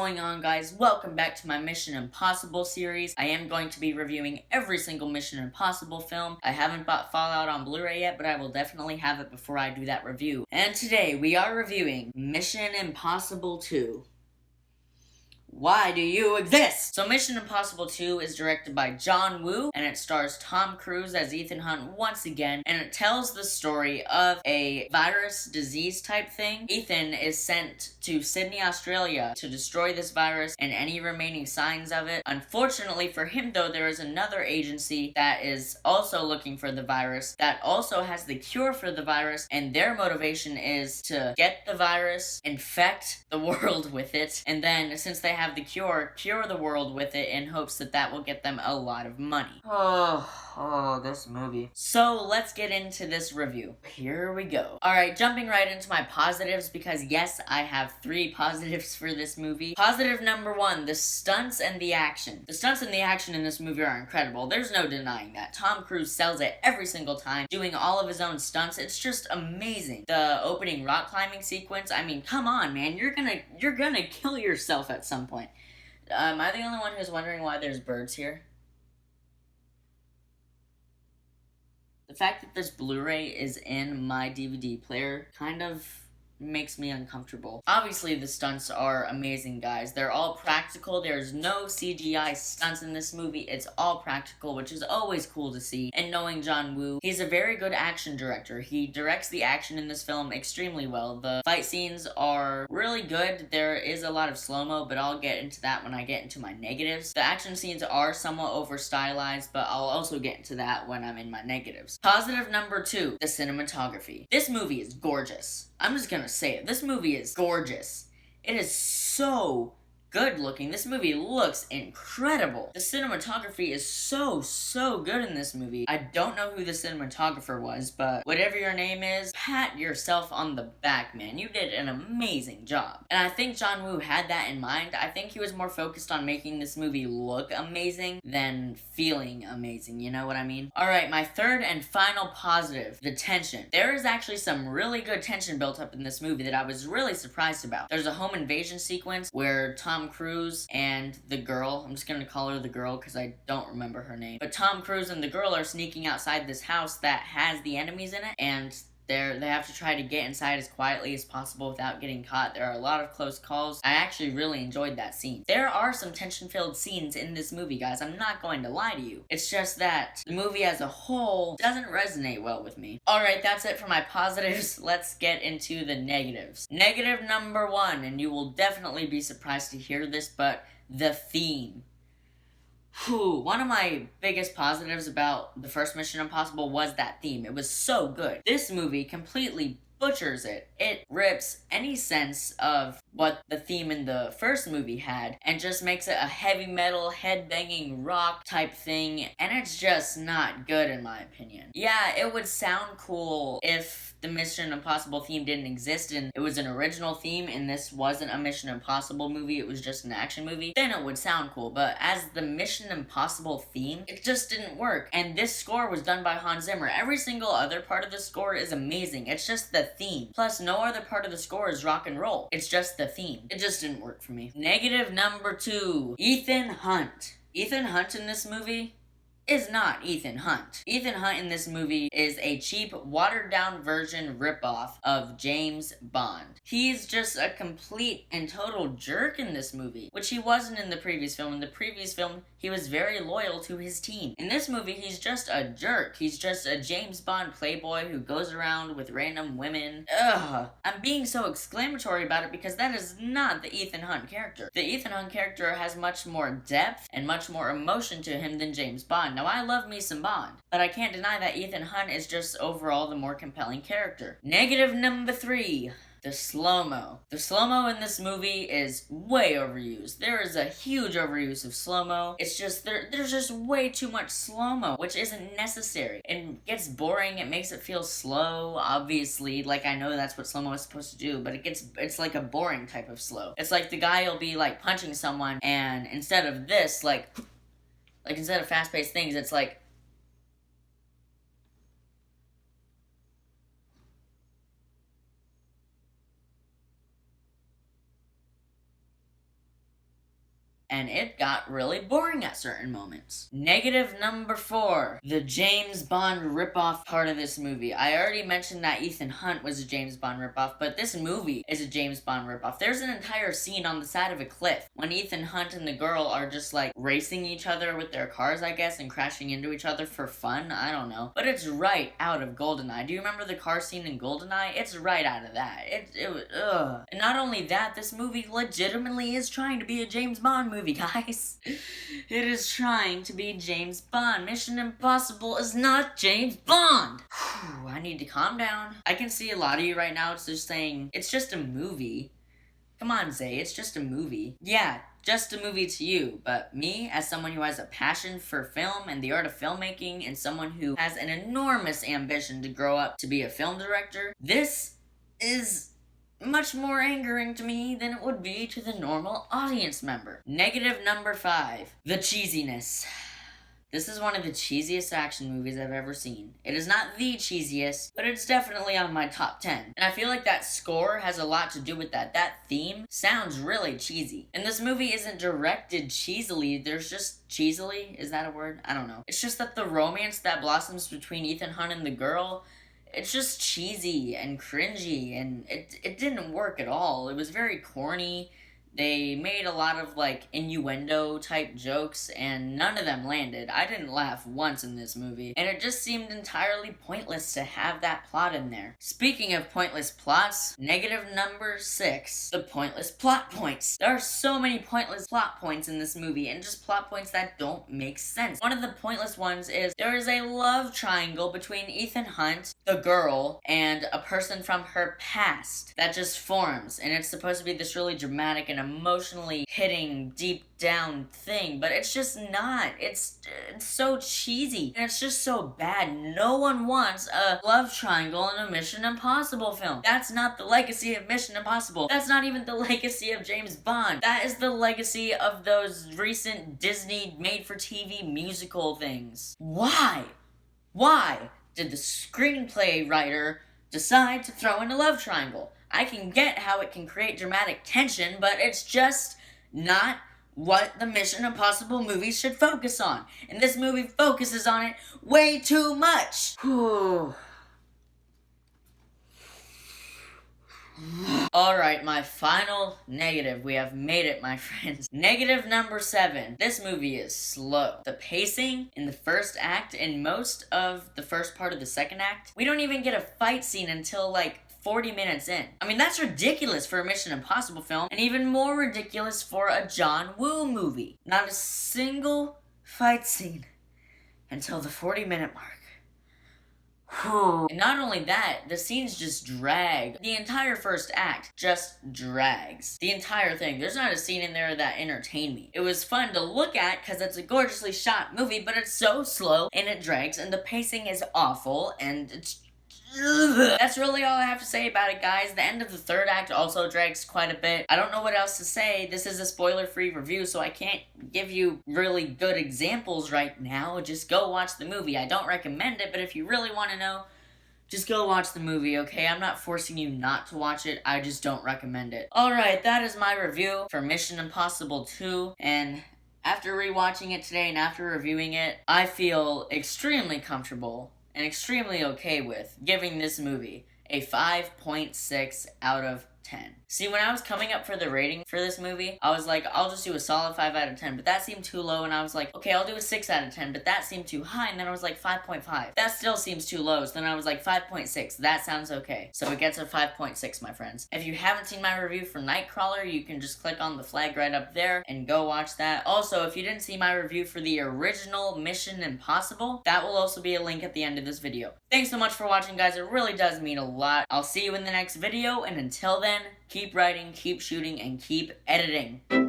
going on, guys? Welcome back to my Mission Impossible series. I am going to be reviewing every single Mission Impossible film. I haven't bought Fallout on Blu-ray yet, but I will definitely have it before I do that review. And today, we are reviewing Mission Impossible 2. Why do you exist? So Mission Impossible 2 is directed by John Woo, and it stars Tom Cruise as Ethan Hunt once again, and it tells the story of a virus disease type thing. Ethan is sent to Sydney, Australia to destroy this virus and any remaining signs of it. Unfortunately for him though, there is another agency that is also looking for the virus, that also has the cure for the virus, and their motivation is to get the virus, infect the world with it, and then since they have the cure the world with it in hopes that that will get them a lot of money. Oh, this movie. So let's get into this review. Here we go. Alright, jumping right into my positives, because yes, I have 3 positives for this movie. Positive number 1, the stunts and the action. The stunts and the action in this movie are incredible. There's no denying that. Tom Cruise sells it every single time, doing all of his own stunts. It's just amazing. The opening rock climbing sequence, I mean, come on, man. You're gonna kill yourself at some point. Am I the only one who's wondering why there's birds here? The fact that this Blu-ray is in my DVD player kind of makes me uncomfortable. Obviously, the stunts are amazing, guys. They're all practical. There's no CGI stunts in this movie. It's all practical, which is always cool to see. And knowing John Woo, he's a very good action director. He directs the action in this film extremely well. The fight scenes are really good. There is a lot of slow-mo, but I'll get into that when I get into my negatives. The action scenes are somewhat over-stylized, but I'll also get into that when I'm in my negatives. Positive number 2, the cinematography. This movie is gorgeous. I'm just gonna say it. This movie is gorgeous. It is so good looking. This movie looks incredible. The cinematography is so good in this movie. I don't know who the cinematographer was, but whatever your name is, pat yourself on the back, man. You did an amazing job. And I think John Woo had that in mind. I think he was more focused on making this movie look amazing than feeling amazing, you know what I mean? Alright, my third and final positive, the tension. There is actually some really good tension built up in this movie that I was really surprised about. There's a home invasion sequence where Tom Cruise and the girl, I'm just gonna call her the girl because I don't remember her name, but Tom Cruise and the girl are sneaking outside this house that has the enemies in it, and they have to try to get inside as quietly as possible without getting caught. There are a lot of close calls. I actually really enjoyed that scene. There are some tension-filled scenes in this movie, guys. I'm not going to lie to you. It's just that the movie as a whole doesn't resonate well with me. Alright, that's it for my positives. Let's get into the negatives. Negative number 1, and you will definitely be surprised to hear this, but the theme. One of my biggest positives about the first Mission Impossible was that theme. It was so good. This movie completely butchers it. It rips any sense of what the theme in the first movie had and just makes it a heavy metal, head-banging rock type thing, and it's just not good in my opinion. Yeah, it would sound cool if the Mission Impossible theme didn't exist and it was an original theme and this wasn't a Mission Impossible movie, it was just an action movie, then it would sound cool, but as the Mission Impossible theme, it just didn't work. And this score was done by Hans Zimmer. Every single other part of the score is amazing. It's just the theme. Plus, no other part of the score is rock and roll. It's just the theme. It just didn't work for me. Negative number 2, Ethan Hunt. Ethan Hunt in this movie is not Ethan Hunt. Ethan Hunt in this movie is a cheap, watered-down version ripoff of James Bond. He's just a complete and total jerk in this movie, which he wasn't in the previous film. In the previous film, he was very loyal to his team. In this movie, he's just a jerk. He's just a James Bond playboy who goes around with random women. Ugh. I'm being so exclamatory about it because that is not the Ethan Hunt character. The Ethan Hunt character has much more depth and much more emotion to him than James Bond. Now, I love me some Bond, but I can't deny that Ethan Hunt is just overall the more compelling character. Negative number 3. The slow-mo. The slow-mo in this movie is way overused. There is a huge overuse of slow-mo. It's just, there's just way too much slow-mo, which isn't necessary. It gets boring, it makes it feel slow, obviously. Like, I know that's what slow-mo is supposed to do, but it's like a boring type of slow. It's like the guy will be, like, punching someone, and instead of this, like instead of fast-paced things, it's like, and it got really boring at certain moments. Negative number 4, the James Bond ripoff part of this movie. I already mentioned that Ethan Hunt was a James Bond ripoff, but this movie is a James Bond ripoff. There's an entire scene on the side of a cliff when Ethan Hunt and the girl are just like racing each other with their cars, I guess, and crashing into each other for fun. I don't know. But it's right out of GoldenEye. Do you remember the car scene in GoldenEye? It's right out of that. It was, ugh. And not only that, this movie legitimately is trying to be a James Bond movie, guys. It is trying to be James Bond. Mission Impossible is not James Bond. Whew, I need to calm down. I can see a lot of you right now just saying, it's just a movie. Come on, Zay, it's just a movie. Yeah, just a movie to you, but me, as someone who has a passion for film and the art of filmmaking, and someone who has an enormous ambition to grow up to be a film director, this is much more angering to me than it would be to the normal audience member. Negative number 5, the cheesiness. This is one of the cheesiest action movies I've ever seen. It is not the cheesiest, but it's definitely on my top 10. And I feel like that score has a lot to do with that. That theme sounds really cheesy. And this movie isn't directed cheesily, there's just cheesily? Is that a word? I don't know. It's just that the romance that blossoms between Ethan Hunt and the girl, it's just cheesy and cringy, and it didn't work at all. It was very corny. They made a lot of, like, innuendo-type jokes, and none of them landed. I didn't laugh once in this movie, and it just seemed entirely pointless to have that plot in there. Speaking of pointless plots, negative number 6, the pointless plot points. There are so many pointless plot points in this movie, and just plot points that don't make sense. One of the pointless ones is, there is a love triangle between Ethan Hunt, the girl, and a person from her past that just forms, and it's supposed to be this really dramatic and emotionally hitting deep down thing, but it's just not. It's so cheesy, and it's just so bad. No one wants a love triangle in a Mission Impossible film. That's not the legacy of Mission Impossible. That's not even the legacy of James Bond. That is the legacy of those recent Disney made-for-TV musical things. Why did the screenplay writer decide to throw in a love triangle? I can get how it can create dramatic tension, but it's just not what the Mission Impossible movies should focus on. And this movie focuses on it way too much. Whew. Alright, my final negative. We have made it, my friends. Negative number 7. This movie is slow. The pacing in the first act and most of the first part of the second act, we don't even get a fight scene until like 40 minutes in. I mean, that's ridiculous for a Mission Impossible film, and even more ridiculous for a John Woo movie. Not a single fight scene until the 40-minute mark. And not only that, the scenes just drag. The entire first act just drags. The entire thing. There's not a scene in there that entertained me. It was fun to look at because it's a gorgeously shot movie, but it's so slow and it drags, and the pacing is awful, and it's that's really all I have to say about it, guys. The end of the third act also drags quite a bit. I don't know what else to say. This is a spoiler-free review, so I can't give you really good examples right now. Just go watch the movie. I don't recommend it, but if you really want to know, just go watch the movie, okay? I'm not forcing you not to watch it. I just don't recommend it. Alright, that is my review for Mission Impossible 2, and after rewatching it today and after reviewing it, I feel extremely comfortable and extremely okay with giving this movie a 5.6 out of 10. See, when I was coming up for the rating for this movie, I was like, I'll just do a solid 5 out of 10, but that seemed too low, and I was like, okay, I'll do a 6 out of 10, but that seemed too high, and then I was like 5.5. That still seems too low, so then I was like 5.6. That sounds okay. So it gets a 5.6, my friends. If you haven't seen my review for Nightcrawler, you can just click on the flag right up there and go watch that. Also, if you didn't see my review for the original Mission Impossible, that will also be a link at the end of this video. Thanks so much for watching, guys. It really does mean a lot. I'll see you in the next video, and until then, keep writing, keep shooting, and keep editing.